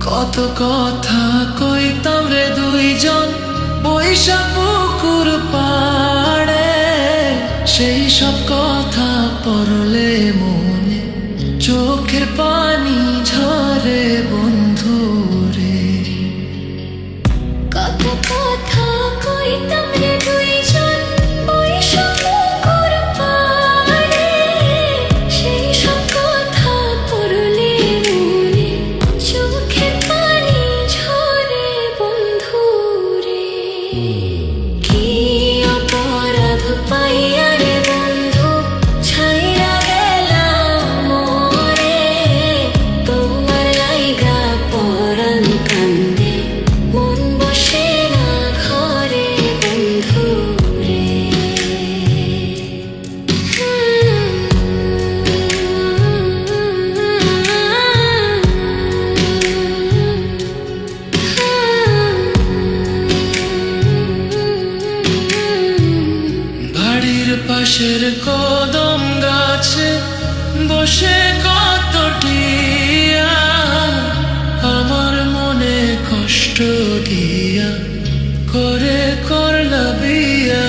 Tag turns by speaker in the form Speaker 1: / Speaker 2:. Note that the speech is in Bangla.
Speaker 1: কত কথা কইতাম রে দুইজন বৈশা পুকুর পাড়ে, সেই সব কথা পড়লে মনে চোখের পানি ঝরে বন্ধু রে।
Speaker 2: কত কথা কইতাম রে দুইজন বৈশা পুকুর পাড়ে, সেই সব কথা পড়লে মনে চোখের পানি ঝরে বন্ধু রে। কি অপরাধ পাইয়া রে বন্ধু ছাইরা গেলাম মোরে, তোমার লাইগা পরাণ কান্দে মন বসে না ঘরে বন্ধু রে।
Speaker 1: বাড়ির পাশের কদম গাছে বসে কত টিয়া, আমার মনে কষ্ট দিয়া করে করলা বিয়া